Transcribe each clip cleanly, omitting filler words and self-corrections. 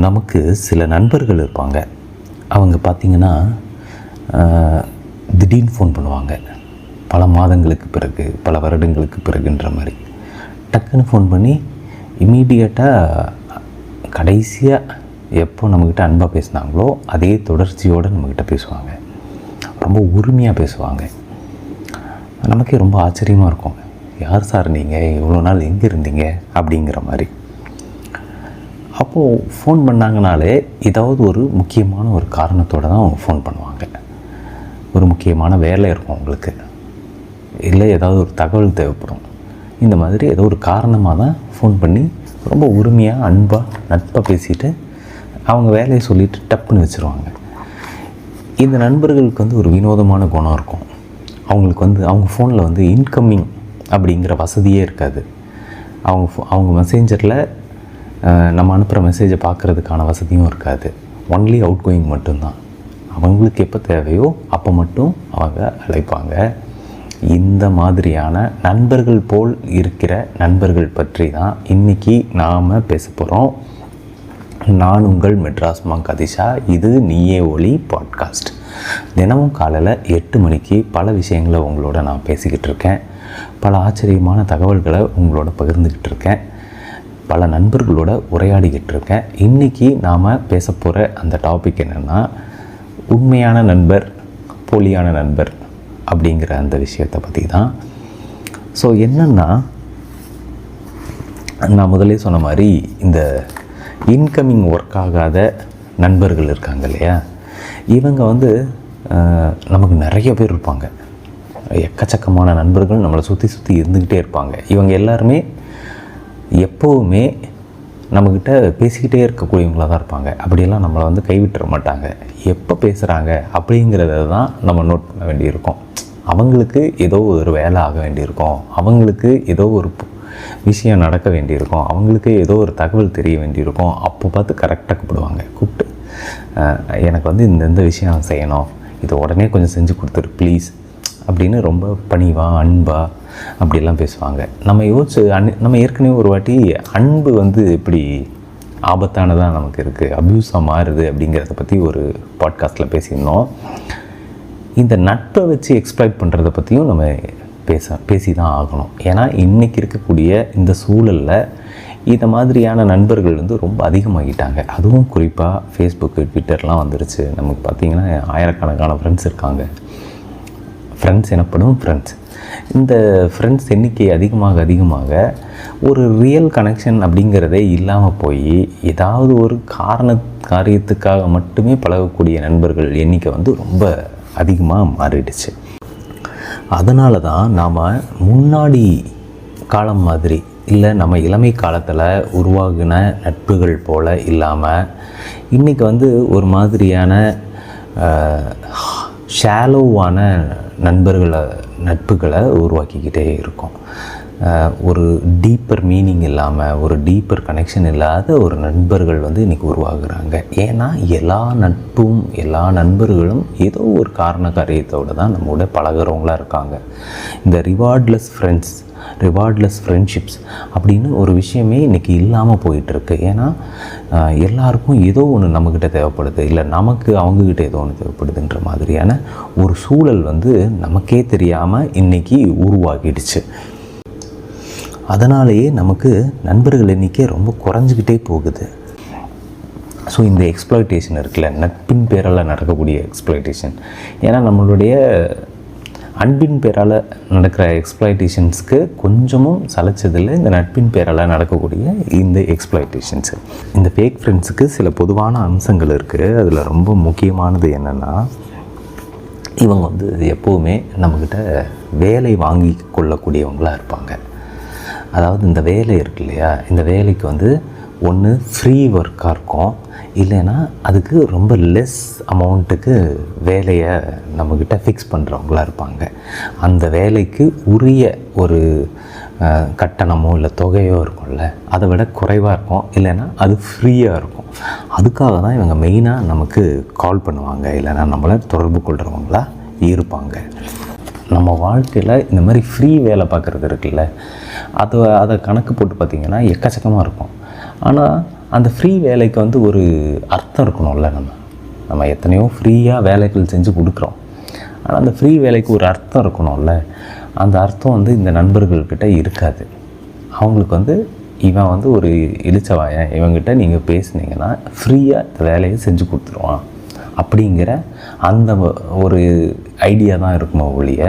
நமக்கு சில நண்பர்கள் இருப்பாங்க. அவங்க பார்த்திங்கன்னா திடீர்னு ஃபோன் பண்ணுவாங்க. பல மாதங்களுக்கு பிறகு, பல வருடங்களுக்கு பிறகுன்ற மாதிரி டக்குன்னு ஃபோன் பண்ணி இம்மீடியட்டாக கடைசியாக எப்போ நம்மக்கிட்ட அன்பாக பேசினாங்களோ அதே தொடர்ச்சியோடு நம்மக்கிட்ட பேசுவாங்க. ரொம்ப உரிமையாக பேசுவாங்க. நமக்கே ரொம்ப ஆச்சரியமாக இருக்கும். யார் சார் நீங்கள், இவ்வளோ நாள் எங்கே இருந்தீங்க அப்படிங்கிற மாதிரி. அப்போது ஃபோன் பண்ணாங்கனாலே ஏதாவது ஒரு முக்கியமான ஒரு காரணத்தோடு தான் அவங்க ஃபோன் பண்ணுவாங்க. ஒரு முக்கியமான வேலை இருக்கும் அவங்களுக்கு, இல்லை ஏதாவது ஒரு தகவல் தேவைப்படும். இந்த மாதிரி ஏதோ ஒரு காரணமாக தான் ஃபோன் பண்ணி ரொம்ப உரிமையாக அன்பாக நட்பாக பேசிட்டு அவங்க வேலையை சொல்லிவிட்டு டப்புன்னு வச்சுருவாங்க. இந்த நண்பர்களுக்கு ஒரு வினோதமான குணம் இருக்கும். அவங்களுக்கு அவங்க ஃபோனில் இன்கம்மிங் அப்படிங்கிற வசதியே இருக்காது. அவங்க மெசேஞ்சரில் நம்ம அனுப்புகிற மெசேஜை பார்க்குறதுக்கான வசதியும் இருக்காது. ஒன்லி அவுட் கோயிங் மட்டும்தான். அவங்களுக்கு எப்போ தேவையோ அப்போ மட்டும் அவங்க அழைப்பாங்க. இந்த மாதிரியான நண்பர்கள் போல் இருக்கிற நண்பர்கள் பற்றி தான் இன்றைக்கி நாம் பேச போகிறோம். நான் உங்கள் மெட்ராஸ் மாங்க் அதிஷா. இது நீயே ஒளி பாட்காஸ்ட். தினமும் காலையில் 8 மணிக்கு பல விஷயங்களை உங்களோட நான் பேசிக்கிட்டு இருக்கேன். பல ஆச்சரியமான தகவல்களை உங்களோட பகிர்ந்துக்கிட்டு இருக்கேன். பல நண்பர்களோட உரையாடிக்கிட்டு இருக்கேன். இன்றைக்கி நாம் பேச போகிற அந்த டாபிக் என்னென்னா, உண்மையான நண்பர், போலியான நண்பர் அப்படிங்கிற அந்த விஷயத்தை பற்றி தான். ஸோ என்னென்னா, நான் முதலே சொன்ன மாதிரி இந்த இன்கமிங் ஒர்க் ஆகாத நண்பர்கள் இருக்காங்க இல்லையா, இவங்க நமக்கு நிறைய பேர் இருப்பாங்க. எக்கச்சக்கமான நண்பர்கள் நம்மளை சுற்றி இருந்துக்கிட்டே இருப்பாங்க. இவங்க எல்லாருமே எப்போவுமே நம்மக்கிட்ட பேசிக்கிட்டே இருக்கக்கூடியவங்களாக தான் இருப்பாங்க. அப்படியெல்லாம் நம்மளை கைவிட்டுற மாட்டாங்க. எப்போ பேசுகிறாங்க அப்படிங்கிறத தான் நம்ம நோட் பண்ண வேண்டியிருக்கும். அவங்களுக்கு ஏதோ ஒரு வேலை ஆக வேண்டியிருக்கும், அவங்களுக்கு ஏதோ ஒரு விஷயம் நடக்க வேண்டியிருக்கும், அவங்களுக்கு ஏதோ ஒரு தகவல் தெரிய வேண்டியிருக்கும். அப்போ பார்த்து கரெக்டாக கூப்பிட்டு எனக்கு இந்த விஷயம் செய்யணும், இதை உடனே கொஞ்சம் செஞ்சு கொடுத்துரு ப்ளீஸ் அப்படின்னு ரொம்ப பணிவாக அன்பாக அப்படிலாம் பேசுவாங்க. நம்ம ஏற்கனவே ஒரு வாட்டி அன்பு எப்படி ஆபத்தானதாக நமக்கு இருக்குது, அப்யூஸாக மாறுது அப்படிங்கிறத பற்றி ஒரு பாட்காஸ்ட்டில் பேசியிருந்தோம். இந்த நட்பை வச்சு எக்ஸ்ப்ளாய்ட் பண்ணுறதை பற்றியும் நம்ம பேசி தான் ஆகணும். ஏன்னா இன்றைக்கி இருக்கக்கூடிய இந்த சூழலில் இந்த மாதிரியான நண்பர்கள் ரொம்ப அதிகமாகிட்டாங்க. அதுவும் குறிப்பாக ஃபேஸ்புக்கு, ட்விட்டர்லாம் வந்துருச்சு. நமக்கு பார்த்திங்கன்னா ஆயிரக்கணக்கான ஃப்ரெண்ட்ஸ் இருக்காங்க. ஃப்ரெண்ட்ஸ் எனப்படும் ஃப்ரெண்ட்ஸ். இந்த ஃப்ரெண்ட்ஸ் எண்ணிக்கை அதிகமாக ஒரு ரியல் கனெக்ஷன் அப்படிங்கிறதே இல்லாமல் போய் ஏதாவது ஒரு காரியத்துக்காக மட்டுமே பழகக்கூடிய நண்பர்கள் எண்ணிக்கை ரொம்ப அதிகமாக மாறிடுச்சு. அதனால தான் நாம் முன்னாடி காலம் மாதிரி இல்லை, நம்ம இளமை காலத்தில் உருவாகின நட்புகள் போல் இல்லாமல் இன்றைக்கி ஒரு மாதிரியான ஷாலோவான நட்புகளை உருவாக்கிக்கிட்டே இருக்கும். ஒரு டீப்பர் மீனிங் இல்லாமல், ஒரு டீப்பர் கனெக்ஷன் இல்லாத ஒரு நண்பர்கள் இன்றைக்கி உருவாகுறாங்க. ஏன்னா எல்லா நண்பர்களும் ஏதோ ஒரு காரியத்தோடு தான் நம்மளோட பழகிறவங்களாக இருக்காங்க. இந்த ரிவார்ட்லெஸ் ஃப்ரெண்ட்ஷிப்ஸ் அப்படின்னு ஒரு விஷயமே இன்றைக்கி இல்லாமல் போயிட்டுருக்கு. ஏன்னா எல்லாருக்கும் ஏதோ ஒன்று நம்மக்கிட்ட தேவைப்படுது, இல்லை நமக்கு அவங்கக்கிட்ட ஏதோ ஒன்று தேவைப்படுதுன்ற மாதிரியான ஒரு சூழல் நமக்கே தெரியாமல் இன்றைக்கி உருவாகிடுச்சு. அதனாலேயே நமக்கு நண்பர்கள் எண்ணிக்கை ரொம்ப குறைஞ்சிக்கிட்டே போகுது. ஸோ இந்த எக்ஸ்ப்ளாய்டேஷன் இருக்குல்ல, நட்பின் பேரால் நடக்கக்கூடிய எக்ஸ்ப்ளாய்டேஷன். ஏன்னா நம்மளுடைய அன்பின் பேரால் நடக்கிற எக்ஸ்ப்ளாய்டேஷன்ஸ்க்கு கொஞ்சமும் சலைச்சதில்லை இந்த நட்பின் பேரால் நடக்கக்கூடிய இந்த எக்ஸ்ப்ளாய்டேஷன்ஸு. இந்த ஃபேக் ஃப்ரெண்ட்ஸுக்கு சில பொதுவான அம்சங்கள் இருக்குது. அதில் ரொம்ப முக்கியமானது என்னென்னா, இவங்க எப்போவுமே நம்மக்கிட்ட வேலை வாங்கி கொள்ளக்கூடியவங்களாக இருப்பாங்க. அதாவது இந்த வேலை இருக்கு இல்லையா, இந்த வேலைக்கு ஒன்று ஃப்ரீ ஒர்க்காக இருக்கும், இல்லைன்னா அதுக்கு ரொம்ப லெஸ் அமௌண்ட்டுக்கு வேலையை நம்மக்கிட்ட ஃபிக்ஸ் பண்ணுறவங்களாக இருப்பாங்க. அந்த வேலைக்கு உரிய ஒரு கட்டணமோ இல்லை தொகையோ இருக்கும்ல, அதை விட குறைவாக இருக்கும், இல்லைன்னா அது ஃப்ரீயாக இருக்கும். அதுக்காக தான் இவங்க மெயினாக நமக்கு கால் பண்ணுவாங்க, இல்லைன்னா நம்மளை தொடர்பு கொள்கிறவங்களா இருப்பாங்க. நம்ம வாழ்க்கையில் இந்த மாதிரி ஃப்ரீ வேலை பார்க்குறது இருக்குல்ல, அதை கணக்கு போட்டு பார்த்திங்கன்னா எக்கச்சக்கமாக இருக்கும். ஆனால் அந்த ஃப்ரீ வேலைக்கு வந்து ஒரு அர்த்தம் இருக்கணும்ல. நம்ம எத்தனையோ ஃப்ரீயாக வேலைகள் செஞ்சு கொடுக்குறோம். ஆனால் அந்த ஃப்ரீ வேலைக்கு ஒரு அர்த்தம் இருக்கணும்ல. அந்த அர்த்தம் வந்து இந்த நண்பர்கள்கிட்ட இருக்காது. அவங்களுக்கு வந்து இவன் வந்து ஒரு இளிச்சவாயன், இவங்ககிட்ட நீங்கள் பேசுனீங்கன்னா ஃப்ரீயாக இந்த வேலையை செஞ்சு கொடுத்துருவான் அப்படிங்கிற அந்த ஒரு ஐடியா தான் இருக்குமோ ஒழிய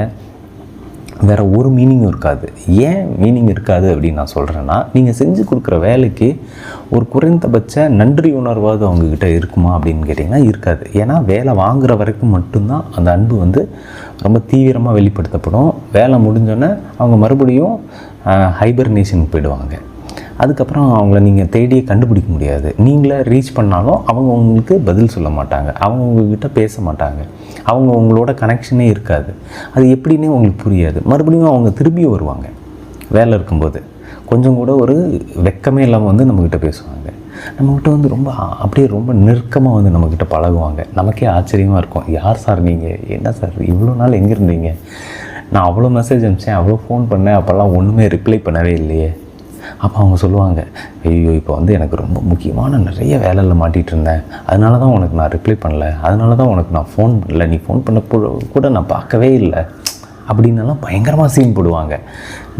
வேறு ஒரு மீனிங்கும் இருக்காது. ஏன் மீனிங் இருக்காது அப்படின்னு நான் சொல்கிறேன்னா, நீங்கள் செஞ்சு கொடுக்குற வேலைக்கு ஒரு குறைந்தபட்ச நன்றி உணர்வாவது அவங்கக்கிட்ட இருக்குமா அப்படின்னு கேட்டிங்கன்னா இருக்காது. ஏன்னா வேலை வாங்குகிற வரைக்கும் மட்டும்தான் அந்த அன்பு வந்து ரொம்ப தீவிரமாக வெளிப்படுத்தப்படும். வேலை முடிஞ்சோன்னே அவங்க மறுபடியும் ஹைபர்னேஷனுக்கு போயிடுவாங்க. அதுக்கப்புறம் அவங்கள நீங்கள் தேடியே கண்டுபிடிக்க முடியாது. நீங்களே ரீச் பண்ணாலும் அவங்க உங்களுக்கு பதில் சொல்ல மாட்டாங்க, அவங்க உங்கள்கிட்ட பேச மாட்டாங்க, அவங்க உங்களோட கனெக்ஷனே இருக்காது. அது எப்படின்னே உங்களுக்கு புரியாது. மறுபடியும் அவங்க திரும்பி வருவாங்க. வேலை இருக்கும்போது கொஞ்சம் கூட ஒரு வெக்கமே இல்லாமல் வந்து நம்மக்கிட்ட பேசுவாங்க. நம்மக்கிட்ட வந்து ரொம்ப அப்படியே ரொம்ப நெருக்கமாக வந்து நம்மக்கிட்ட பழகுவாங்க. நமக்கே ஆச்சரியமாக இருக்கும். யார் சார் நீங்கள்? என்ன சார் இவ்வளோ நாள் எங்கே இருந்தீங்க? நான் அவ்வளோ மெசேஜ் அனுப்பிச்சேன், அவ்வளோ ஃபோன் பண்ணேன், அப்போல்லாம் ஒன்றுமே ரிப்ளை பண்ணவே இல்லையே. அப்போ அவங்க சொல்லுவாங்க, ஐயோ இப்போ வந்து எனக்கு ரொம்ப முக்கியமான நிறைய வேலையில் மாட்டிகிட்டு இருந்தேன், அதனால தான் உனக்கு நான் ரிப்ளை பண்ணல, அதனால தான் உனக்கு நான் ஃபோன் பண்ணல, நீ ஃபோன் பண்ண கூட நான் பார்க்கவே இல்லை அப்படின்னலாம் பயங்கரமாக சீன் போடுவாங்க.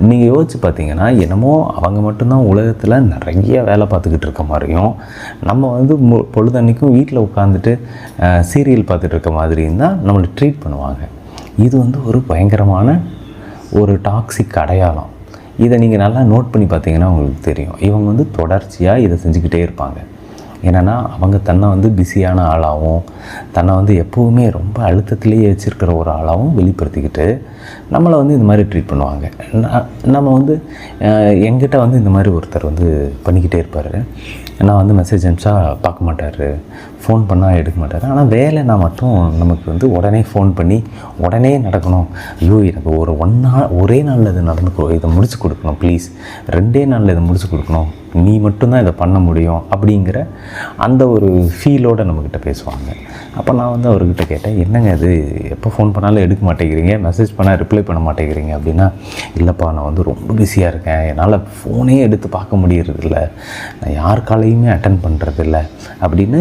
நீங்கள் யோசிச்சு பார்த்தீங்கன்னா என்னமோ அவங்க மட்டும்தான் உலகத்தில் நிறைய வேலை பார்த்துக்கிட்டு இருக்க மாதிரியும், நம்ம வந்து பொழுதன்னைக்கும் வீட்டில் உட்காந்துட்டு சீரியல் பார்த்துட்டு இருக்க மாதிரியும் தான் நம்மளை ட்ரீட் பண்ணுவாங்க. இது வந்து ஒரு பயங்கரமான ஒரு டாக்ஸிக் அடையாளம். இதை நீங்கள் நல்லா நோட் பண்ணி பார்த்தீங்கன்னா உங்களுக்கு தெரியும். இவங்க வந்து தொடர்ச்சியாக இதை செஞ்சுக்கிட்டே இருப்பாங்க. என்னென்னா அவங்க தன்னை வந்து பிஸியான ஆளாகவும், தன்னை வந்து எப்போவுமே ரொம்ப அழுத்தத்திலேயே வச்சுருக்கிற ஒரு ஆளாகவும் வெளிப்படுத்திக்கிட்டு நம்மளை வந்து இந்த மாதிரி ட்ரீட் பண்ணுவாங்க. நம்ம வந்து எங்கிட்ட வந்து இந்த மாதிரி ஒருத்தர் வந்து பண்ணிக்கிட்டே இருப்பார். நான் வந்து மெசேஜ் அனுப்பிச்சா பார்க்க மாட்டார், ஃபோன் பண்ணால் எடுக்க மாட்டார். ஆனால் வேலைனா மட்டும் நமக்கு வந்து உடனே ஃபோன் பண்ணி உடனே நடக்கணும். ஐயோ எனக்கு ஒரே நாளில் இது இதை முடிச்சு கொடுக்கணும் ப்ளீஸ், 2 நாளில் இதை முடிச்சு கொடுக்கணும், நீ மட்டும்தான் இதை பண்ண முடியும் அப்படிங்கிற அந்த ஒரு ஃபீலோடு நம்மக்கிட்ட பேசுவாங்க. அப்போ நான் வந்து அவர்கிட்ட கேட்டேன், என்னங்க இது எப்போ ஃபோன் பண்ணாலும் எடுக்க மாட்டேங்கிறீங்க, மெசேஜ் பண்ணால் ரிப்ளை பண்ண மாட்டேங்கிறீங்க அப்படின்னா, இல்லைப்பா நான் வந்து ரொம்ப பிஸியாக இருக்கேன், என்னால் ஃபோனே எடுத்து பார்க்க முடியறதில்ல, நான் யார் காலையுமே அட்டன் பண்ணுறதில்ல அப்படின்னு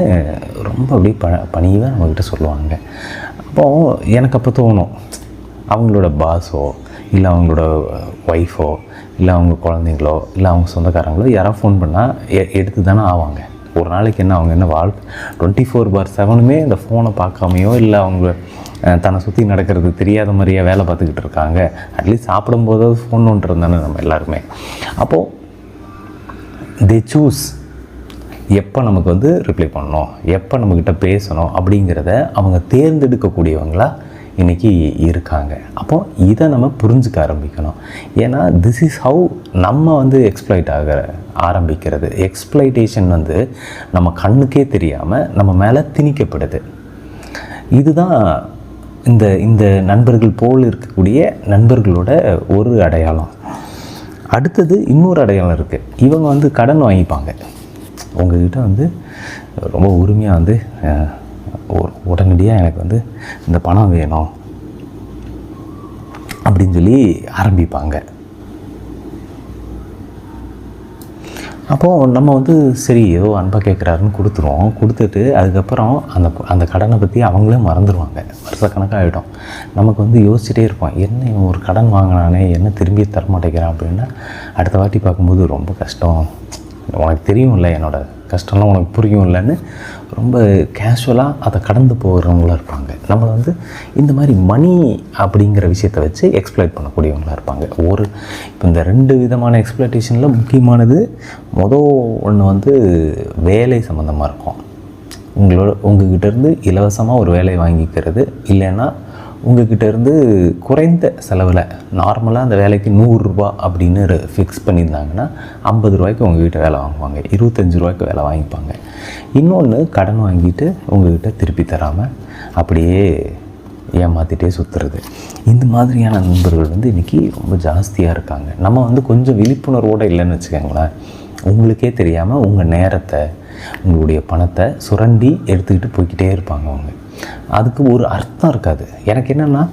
ரொம்ப அப்படியே பணிவாக நம்மக்கிட்ட சொல்லுவாங்க. அப்போது எனக்கு அப்போ தோணும், அவங்களோட பாஸோ இல்லை அவங்களோட ஒய்ஃபோ இல்லை அவங்க குழந்தைங்களோ இல்லை அவங்க சொந்தக்காரங்களோ யாராவது ஃபோன் பண்ணால் எடுத்து தானே ஆவாங்க. ஒரு நாளைக்கு என்ன அவங்க என்ன 24/7 இந்த ஃபோனை பார்க்காமையோ இல்லை அவங்க தன்னை சுற்றி நடக்கிறது தெரியாத மாதிரியே வேலை பார்த்துக்கிட்டு இருக்காங்க. அட்லீஸ்ட் சாப்பிடும்போதாவது ஃபோன் ஒன்றது தானே நம்ம எல்லாருமே. அப்போது தே சூஸ் எப்போ நமக்கு வந்து ரிப்ளை பண்ணணும், எப்போ நம்மக்கிட்ட பேசணும் அப்படிங்கிறத அவங்க தேர்ந்தெடுக்கக்கூடியவங்களாக இன்றைக்கி இருக்காங்க. அப்போது இதை நம்ம புரிஞ்சுக்க ஆரம்பிக்கணும். ஏன்னா திஸ் இஸ் ஹவு நம்ம வந்து எக்ஸ்ப்ளாய்ட் ஆரம்பிக்கிறது. எக்ஸ்ப்ளாய்டேஷன் வந்து நம்ம கண்ணுக்கே தெரியாமல் நம்ம மேலே திணிக்கப்படுது. இதுதான் இந்த நண்பர்கள் போல் இருக்கக்கூடிய நண்பர்களோட ஒரு அடையாளம். அடுத்தது இன்னொரு அடையாளம் இருக்குது. இவங்க வந்து கடன் வாங்கிப்பாங்க. உங்கள்கிட்ட வந்து ரொம்ப உரிமையாக வந்து உடனடியாக எனக்கு வந்து இந்த பணம் வேணும் அப்படின்னு சொல்லி ஆரம்பிப்பாங்க. அப்போது நம்ம வந்து சரி ஏதோ அன்பாக கேட்குறாருன்னு கொடுத்துருவோம். கொடுத்துட்டு அதுக்கப்புறம் அந்த கடனை பற்றி அவங்களே மறந்துடுவாங்க. வருஷக்கணக்காகிடும். நமக்கு வந்து யோசிச்சுட்டே இருப்போம், என்ன ஒரு கடன் வாங்கினானே என்ன திரும்பி தரமாட்டேங்கிறான் அப்படின்னா, அடுத்த வாட்டி பார்க்கும்போது ரொம்ப கஷ்டம், உனக்கு தெரியும்ல என்னோடய கஷ்டம்லாம் உனக்கு புரியும் இல்லைன்னு ரொம்ப கேஷுவலாக அதை கடந்து போகிறவங்களாக இருப்பாங்க. நம்மளை வந்து இந்த மாதிரி மணி அப்படிங்கிற விஷயத்தை வச்சு எக்ஸ்ப்ளாய்ட் பண்ணக்கூடியவங்களாக இருப்பாங்க. இப்போ இந்த 2 விதமான எக்ஸ்ப்ளாய்டேஷனில் முக்கியமானது ஒன்று வந்து வேலை சம்மந்தமாக இருக்கும். உங்ககிட்டேருந்து இலவசமாக ஒரு வேலையை வாங்கிக்கிறது, இல்லைன்னா உங்கள்கிட்டேருந்து குறைந்த செலவில் நார்மலாக அந்த வேலைக்கு 100 ரூபா அப்படின்னு ஃபிக்ஸ் பண்ணியிருந்தாங்கன்னா 50 ரூபாய்க்கு உங்கள்கிட்ட வேலை வாங்குவாங்க, 25 ரூபாய்க்கு வேலை வாங்கிப்பாங்க. இன்னொன்று கடன் வாங்கிட்டு உங்கள்கிட்ட திருப்பி தராமல் அப்படியே ஏமாற்றிட்டே சுற்றுறது. இந்த மாதிரியான நண்பர்கள் வந்து இன்றைக்கி ரொம்ப ஜாஸ்தியாக இருக்காங்க. நம்ம வந்து கொஞ்சம் விழிப்புணர்வோடு இல்லைன்னு வச்சுக்கோங்களேன், உங்களுக்கே தெரியாமல் உங்கள் நேரத்தை உங்களுடைய பணத்தை சுரண்டி எடுத்துக்கிட்டு போய்கிட்டே இருப்பாங்க. அவங்க அதுக்கு ஒரு அர்த்தம் இருக்காது. எனக்கு என்னென்னா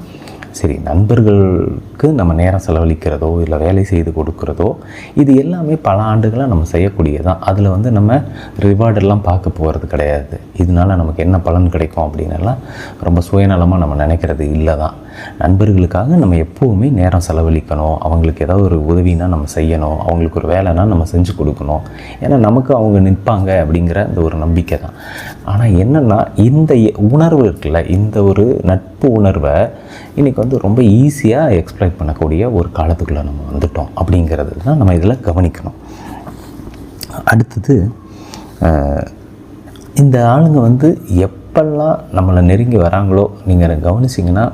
சரி, நண்பர்களுக்கு நம்ம நேரம் செலவழிக்கிறதோ இல்லை வேலை செய்து கொடுக்குறதோ இது எல்லாமே பல ஆண்டுகளாக நம்ம செய்யக்கூடியதான். அதில் வந்து நம்ம ரிவார்டெல்லாம் பார்க்க போகிறது கிடையாது. இதனால் நமக்கு என்ன பலன் கிடைக்கும் அப்படின்னலாம் ரொம்ப சுயநலமாக நம்ம நினைக்கிறது இல்லை தான். நண்பர்களுக்காக நம்ம எப்போவுமே நேரம் செலவழிக்கணும். அவங்களுக்கு ஏதாவது ஒரு உதவினா நம்ம செய்யணும், அவங்களுக்கு ஒரு வேலைனா நம்ம செஞ்சு கொடுக்கணும். ஏன்னா நமக்கு அவங்க நிற்பாங்க அப்படிங்கிற அந்த ஒரு நம்பிக்கை தான். ஆனால் என்னென்னா இந்த உணர்வு இருக்குல்ல, இந்த ஒரு நட்பு உணர்வை இன்றைக்கி வந்து ரொம்ப ஈஸியாக எக்ஸ்ப்ளாய்ட் பண்ணக்கூடிய ஒரு காலத்துக்குள்ளே நம்ம வந்துட்டோம் அப்படிங்கிறது தான் நம்ம இதில் கவனிக்கணும். அடுத்தது, இந்த ஆளுங்க வந்து எப்பெல்லாம் நம்மளை நெருங்கி வராங்களோ, நீங்கள் கவனிச்சிங்கன்னா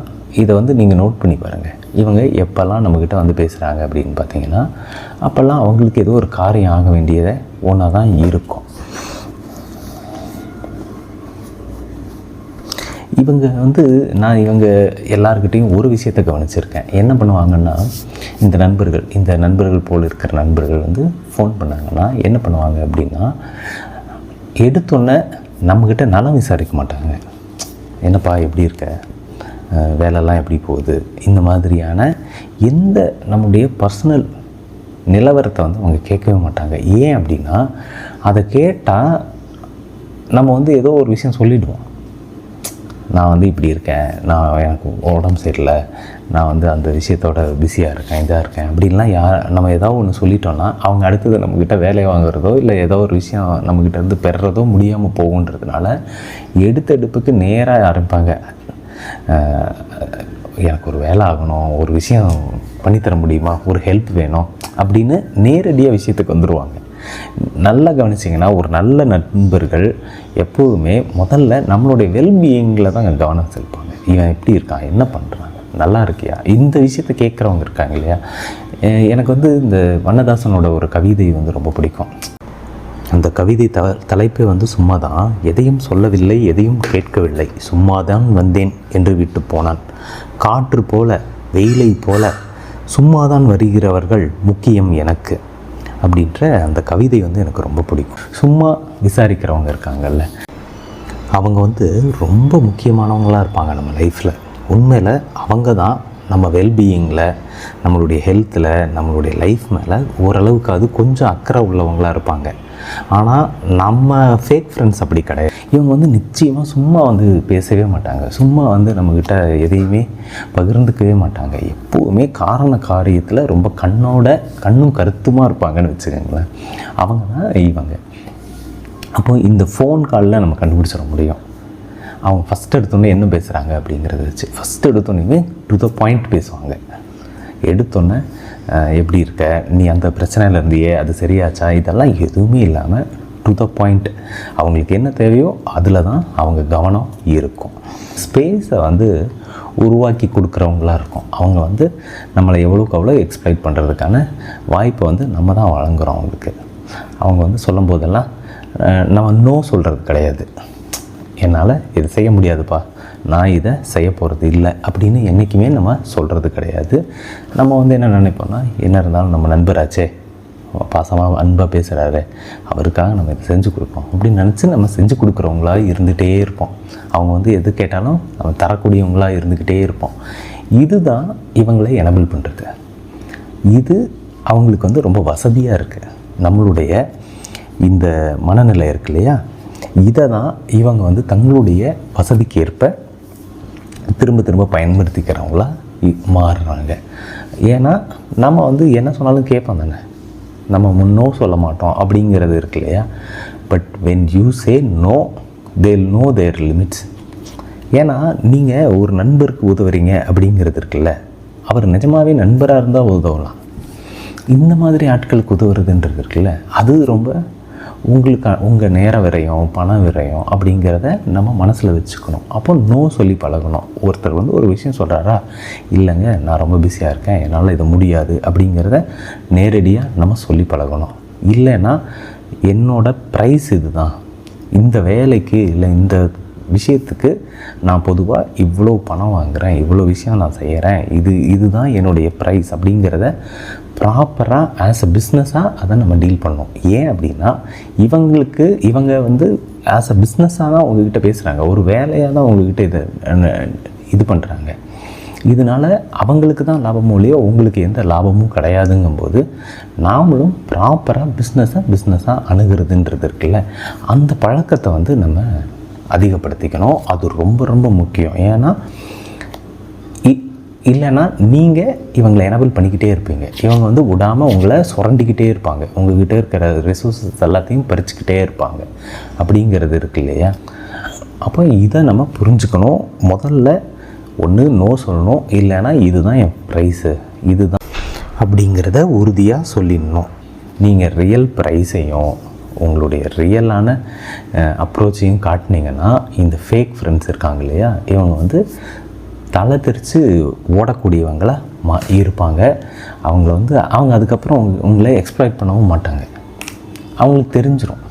இதை வந்து நீங்கள் நோட் பண்ணி பாருங்கள். இவங்க எப்போல்லாம் நம்மக்கிட்ட வந்து பேசுகிறாங்க அப்படின்னு பார்த்தீங்கன்னா, அப்போல்லாம் அவங்களுக்கு ஏதோ ஒரு காரியம் ஆக வேண்டியதை ஒன்றா தான் இருக்கும். இவங்க வந்து இவங்க எல்லாருக்கிட்டையும் ஒரு விஷயத்தை கவனிச்சிருக்கேன். என்ன பண்ணுவாங்கன்னா, இந்த நண்பர்கள் போல் இருக்கிற நண்பர்கள் வந்து ஃபோன் பண்ணாங்கன்னா என்ன பண்ணுவாங்க அப்படின்னா, எடுத்தோன்னே நம்மக்கிட்ட நலம் விசாரிக்க மாட்டாங்க. என்னப்பா எப்படி இருக்க, வேலைலாம் எப்படி போகுது, இந்த மாதிரியான எந்த நம்முடைய பர்சனல் நிலவரத்தை வந்து அவங்க கேட்கவே மாட்டாங்க. ஏன் அப்படின்னா, அதை கேட்டால் நம்ம வந்து ஏதோ ஒரு விஷயம் சொல்லிவிடுவோம். நான் வந்து இப்படி இருக்கேன், எனக்கு உடம்பு சரியில்லை, நான் வந்து அந்த விஷயத்தோட பிஸியாக இருக்கேன், இதாக இருக்கேன் அப்படின்லாம் நம்ம ஏதாவது ஒன்று சொல்லிட்டோன்னா அவங்க அடுத்தது நம்மக்கிட்ட வேலை வாங்குறதோ இல்லை ஏதோ ஒரு விஷயம் நம்மக்கிட்ட இருந்து பெறுறதோ முடியாமல் போகுன்றதுனால எடுத்தெடுப்புக்கு நேராக ஆரம்பிப்பாங்க. எனக்கு ஒரு வேலை ஆகணும், ஒரு விஷயம் பண்ணித்தர முடியுமா, ஒரு ஹெல்ப் வேணும் அப்படின்னு நேரடியாக விஷயத்துக்கு வந்துடுவாங்க. நல்லா கவனிச்சிங்கன்னா, ஒரு நல்ல நண்பர்கள் எப்போதுமே முதல்ல நம்மளுடைய வெல்பீயிங்கில் தான் கவனம் செலுத்துவாங்க. இவன் எப்படி இருக்கான், என்ன பண்ணுறான், நல்லா இருக்கியா, இந்த விஷயத்தை கேட்குறவங்க இருக்காங்க இல்லையா. எனக்கு வந்து இந்த வண்ணதாசனோட ஒரு கவிதை வந்து ரொம்ப பிடிக்கும். அந்த கவிதை தலைப்பே வந்து சும்மா தான். எதையும் சொல்லவில்லை, எதையும் கேட்கவில்லை, சும்மாதான் வந்தேன் என்று விட்டு போனான். காற்று போல, வெயிலை போல சும்மாதான் வருகிறவர்கள் முக்கியம் எனக்கு அப்படின்ற அந்த கவிதை வந்து எனக்கு ரொம்ப பிடிக்கும். சும்மா விசாரிக்கிறவங்க இருக்காங்கல்ல, அவங்க வந்து ரொம்ப முக்கியமானவங்களாக இருப்பாங்க நம்ம லைஃப்பில். உண்மையில் அவங்க தான் நம்ம வெல்பீயிங்கில், நம்மளுடைய ஹெல்த்தில், நம்மளுடைய லைஃப் மேலே ஓரளவுக்கு அது கொஞ்சம் அக்கறை உள்ளவங்களாக இருப்பாங்க. ஆனால் நம்ம ஃபேக் ஃப்ரெண்ட்ஸ் அப்படி கிடையாது. இவங்க வந்து நிச்சயமாக சும்மா வந்து பேசவே மாட்டாங்க, சும்மா வந்து நம்மக்கிட்ட எதையுமே பகிர்ந்துக்கவே மாட்டாங்க. எப்போவுமே காரண காரியத்தில் ரொம்ப கண்ணும் கருத்துமாக இருப்பாங்கன்னு வச்சுக்கோங்களேன். அவங்க தான் இவங்க. அப்போது இந்த ஃபோன் காலில் நம்ம கண்டுபிடிச்சிட முடியும் அவங்க ஃபஸ்ட் எடுத்தோன்னே என்ன பேசுகிறாங்க அப்படிங்கிறத வச்சு. ஃபஸ்ட் எடுத்தோன்னே டு த பாயிண்ட் பேசுவாங்க. எடுத்தோன்னே எப்படி இருக்க, நீ அந்த பிரச்சனையில் இருந்தியே, அது சரியாச்சா, இதெல்லாம் எதுவுமே இல்லாமல் டு த பாயிண்ட். அவங்களுக்கு என்ன தேவையோ அதில் தான் அவங்க கவனம் இருக்கும். ஸ்பேஸை வந்து உருவாக்கி கொடுக்குறவங்களாக இருக்கும். அவங்க வந்து நம்மளை எவ்வளோக்கு அவ்வளோ எக்ஸ்ப்ளாய்ட் பண்ணுறதுக்கான வாய்ப்பை வந்து நம்ம தான் வழங்குகிறோம் அவங்களுக்கு. அவங்க வந்து சொல்லும் போதெல்லாம் நம்ம நோ சொல்கிறது கிடையாது. என்னால் இது செய்ய முடியாதுப்பா, நான் இதை செய்ய போகிறது இல்லை அப்படின்னு என்றைக்குமே நம்ம சொல்கிறது கிடையாது. நம்ம வந்து என்ன நினைப்போம்னா, என்ன இருந்தாலும் நம்ம நண்பராச்சே, பாசமாக அன்பாக பேசுகிறாரு, அவருக்காக நம்ம இதை செஞ்சு கொடுப்போம் அப்படின்னு நினச்சி நம்ம செஞ்சு கொடுக்குறவங்களா இருந்துகிட்டே இருப்போம். அவங்க வந்து எது கேட்டாலும் நம்ம தரக்கூடியவங்களாக இருந்துக்கிட்டே இருப்போம். இதுதான் இவங்களை எனபிள் பண்ணுறது. இது அவங்களுக்கு வந்து ரொம்ப வசதியாக இருக்குது. நம்மளுடைய இந்த மனநிலை இருக்கு இல்லையா, இதை தான் இவங்க வந்து தங்களுடைய வசதிக்கு ஏற்ப திரும்ப பயன்படுத்திக்கிறவங்களா மாறுறாங்க. ஏன்னா நம்ம வந்து என்ன சொன்னாலும் கேட்போம் தானே, நம்ம முன்னோ சொல்ல மாட்டோம் அப்படிங்கிறது இருக்கு இல்லையா. But when you say no, they'll know their limits. ஏன்னா நீங்கள் ஒரு நண்பருக்கு உதவுறீங்க அப்படிங்கிறது இருக்குல்ல, அவர் நிஜமாகவே நண்பராக இருந்தால் உதவலாம். இந்த மாதிரி ஆட்களுக்கு உதவுறதுன்றது இருக்குல்ல, அது ரொம்ப உங்கள் நேர விரயம், பண விரயம் அப்படிங்கிறத நம்ம மனசில் வச்சுக்கணும். அப்போ நோ சொல்லி பழகணும். ஒருத்தர் வந்து ஒரு விஷயம் சொல்கிறாரா, இல்லைங்க நான் ரொம்ப பிஸியாக இருக்கேன், என்னால் இதை முடியாது அப்படிங்கிறத நேரடியாக நம்ம சொல்லி பழகணும். இல்லைன்னா என்னோட ப்ரைஸ் இது தான், இந்த வேலைக்கு இல்லை இந்த விஷயத்துக்கு நான் பொதுவாக இவ்வளோ பணம் வாங்குகிறேன், இவ்வளோ விஷயம் நான் செய்கிறேன், இதுதான் என்னுடைய ப்ரைஸ் அப்படிங்கிறத ப்ராப்பராக ஆஸ் அ பிஸ்னஸாக அதை நம்ம டீல் பண்ணோம். ஏன் அப்படின்னா இவங்க வந்து ஆஸ் அ பிஸ்னஸாக தான் உங்ககிட்ட பேசுகிறாங்க, ஒரு வேலையாக தான் உங்ககிட்ட இது பண்ணுறாங்க. இதனால் அவங்களுக்கு தான் லாபமும் இல்லையோ உங்களுக்கு எந்த லாபமும் கிடையாதுங்கும்போது நாமளும் ப்ராப்பராக பிஸ்னஸாக அணுகிறதுன்றது இருக்குல்ல, அந்த பழக்கத்தை வந்து நம்ம அதிகப்படுத்திக்கணும். அது ரொம்ப ரொம்ப முக்கியம். ஏன்னா இல்லைன்னா நீங்கள் இவங்களை எனபிள் பண்ணிக்கிட்டே இருப்பீங்க. இவங்க வந்து விடாமல் உங்களை சுரண்டிக்கிட்டே இருப்பாங்க, உங்கள்கிட்ட இருக்கிற ரிசோர்ஸஸ் எல்லாத்தையும் பறிச்சுக்கிட்டே இருப்பாங்க அப்படிங்கிறது இருக்கு இல்லையா. அப்போ இதை நம்ம புரிஞ்சுக்கணும். முதல்ல ஒன்று நோ சொல்லணும், இல்லைன்னா இதுதான் என் ப்ரைஸு இதுதான் அப்படிங்கிறத உறுதியாக சொல்லிடணும். நீங்கள் ரியல் ப்ரைஸையும் உங்களுடைய ரியலான அப்ரோச்சையும் காட்டினீங்கன்னா இந்த ஃபேக் ஃப்ரெண்ட்ஸ் இருக்காங்க இல்லையா, இவங்க வந்து தலை தெரித்து ஓடக்கூடியவங்களாக இருப்பாங்க. அவங்க அதுக்கப்புறம் உங்களை எக்ஸ்ப்ளாய்ட் பண்ணவும் மாட்டாங்க. அவங்களுக்கு தெரிஞ்சிடும்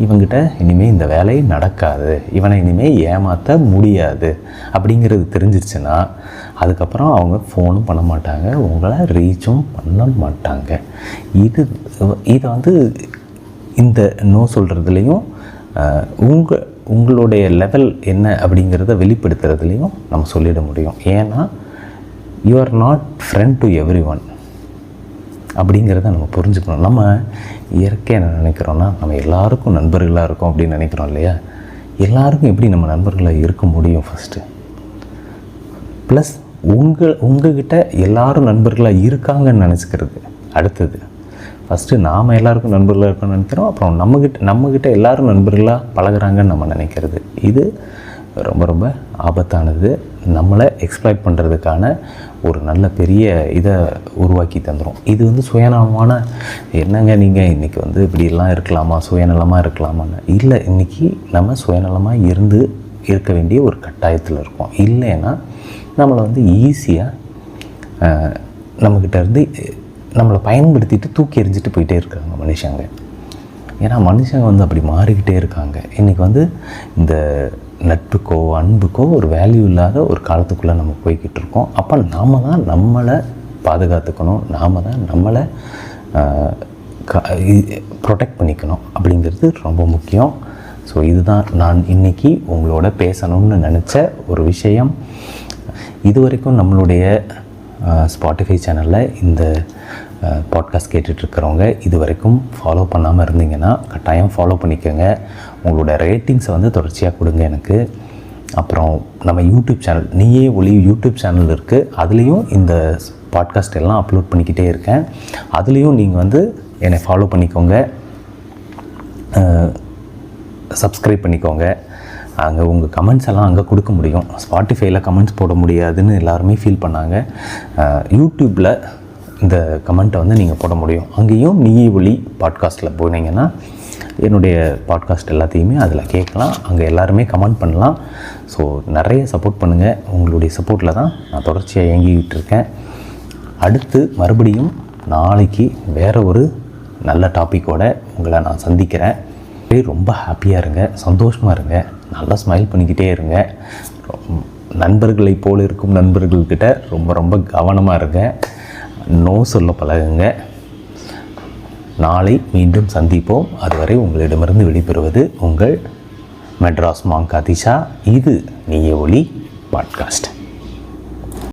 இவங்கிட்ட இனிமேல் இந்த வேலை நடக்காது, இவனை இனிமேல் ஏமாற்ற முடியாது அப்படிங்கிறது தெரிஞ்சிருச்சுன்னா அதுக்கப்புறம் அவங்க ஃபோனும் பண்ண மாட்டாங்க, உங்களை ரீச்சும் பண்ண மாட்டாங்க. இதை வந்து இந்த நோ சொல்கிறதுலையும் உங்களுடைய லெவல் என்ன அப்படிங்கிறத வெளிப்படுத்துறதுலையும் நம்ம சொல்லிட முடியும். ஏன்னா you are not friend to every one அப்படிங்கிறத நம்ம புரிஞ்சுக்கணும். நம்ம இயற்கையாக என்ன நினைக்கிறோன்னா, நம்ம எல்லாருக்கும் நண்பர்களாக இருக்கோம் அப்படின்னு நினைக்கிறோம் இல்லையா. எல்லாருக்கும் எப்படி நம்ம நண்பர்களாக இருக்க முடியும்? ஃபஸ்ட்டு ப்ளஸ் உங்ககிட்ட எல்லாரும் நண்பர்களாக இருக்காங்கன்னு நினச்சிக்கிறது அடுத்தது. ஃபஸ்ட்டு நாம் எல்லாருக்கும் நண்பர்களாக இருக்கணும்னு நினைக்கிறோம், அப்புறம் நம்மக்கிட்ட எல்லோரும் நண்பர்களாக பழகுறாங்கன்னு நம்ம நினைக்கிறது. இது ரொம்ப ரொம்ப ஆபத்தானது. நம்மளை எக்ஸ்ப்ளாய்ட் பண்ணுறதுக்கான ஒரு நல்ல பெரிய இதை உருவாக்கி தந்துடும். இது வந்து சுயநலமான என்னங்க நீங்கள் இன்றைக்கி வந்து இப்படிலாம் இருக்கலாமா, சுயநலமாக இருக்கலாமான்னு இல்லை. இன்றைக்கி நம்ம சுயநலமாக இருக்க வேண்டிய ஒரு கட்டாயத்தில் இருக்கோம். இல்லைன்னா நம்மளை வந்து ஈஸியாக நம்மக்கிட்ட இருந்து நம்மளை பயன்படுத்திட்டு தூக்கி எறிஞ்சிட்டு போயிட்டே இருக்காங்க மனுஷங்க. ஏன்னா மனுஷங்க வந்து அப்படி மாறிக்கிட்டே இருக்காங்க. இன்றைக்கி வந்து இந்த நட்புக்கோ அன்புக்கோ ஒரு வேல்யூ இல்லாத ஒரு காலத்துக்குள்ளே நம்ம போய்கிட்டு இருக்கோம். அப்போ நாம் தான் நம்மளை பாதுகாத்துக்கணும், நாம் தான் நம்மளை ப்ரொடெக்ட் பண்ணிக்கணும் அப்படிங்கிறது ரொம்ப முக்கியம். ஸோ இதுதான் நான் இன்றைக்கி உங்களோட பேசணும்னு நினச்ச ஒரு விஷயம். இது வரைக்கும் நம்மளுடைய ஸ்பாட்டிஃபை சேனலில் இந்த பாட்காஸ்ட் கேட்டுட்ருக்கிறவங்க இது வரைக்கும் ஃபாலோ பண்ணாமல் இருந்தீங்கன்னா கட்டாயம் ஃபாலோ பண்ணிக்கோங்க. உங்களோட ரேட்டிங்ஸை வந்து தொடர்ச்சியாக கொடுங்க எனக்கு. அப்புறம் நம்ம யூடியூப் சேனல் நீயே ஒளி யூடியூப் சேனல் இருக்குது, அதுலேயும் இந்த பாட்காஸ்ட் எல்லாம் அப்லோட் பண்ணிக்கிட்டே இருக்கேன். அதுலேயும் நீங்கள் வந்து என்னை ஃபாலோ பண்ணிக்கோங்க, சப்ஸ்கிரைப் பண்ணிக்கோங்க. அங்கே உங்கள் கமெண்ட்ஸ் எல்லாம் அங்கே கொடுக்க முடியும். ஸ்பாட்டிஃபைல கமெண்ட்ஸ் போட முடியாதுன்னு எல்லாருமே ஃபீல் பண்ணாங்க. யூடியூப்பில் இந்த கமெண்ட்டை வந்து நீங்கள் போட முடியும். அங்கேயும் நீயே ஒளி பாட்காஸ்ட்டில் போனீங்கன்னா என்னுடைய பாட்காஸ்ட் எல்லாத்தையுமே அதில் கேட்கலாம். அங்கே எல்லாருமே கமெண்ட் பண்ணலாம். ஸோ நிறைய சப்போர்ட் பண்ணுங்கள். உங்களுடைய சப்போர்ட்டில் தான் நான் தொடர்ச்சியாக இயங்கிக்கிட்டு இருக்கேன். அடுத்து மறுபடியும் நாளைக்கு வேறு ஒரு நல்ல டாப்பிக்கோட உங்களை நான் சந்திக்கிறேன். ரொம்ப ஹாப்பியாக இருங்க, சந்தோஷமாக இருங்க, நல்லா ஸ்மைல் பண்ணிக்கிட்டே இருங்க. நண்பர்களை போல் இருக்கும் நண்பர்கள்கிட்ட ரொம்ப ரொம்ப கவனமாக இருங்க. நோ சொல்ல பழகுங்க. நாளை மீண்டும் சந்திப்போம். அதுவரை உங்களிடமிருந்து விடைபெறுவது உங்கள் மெட்ராஸ் மாங்க் அதிஷா. இது நீயே ஒளி பாட்காஸ்ட்.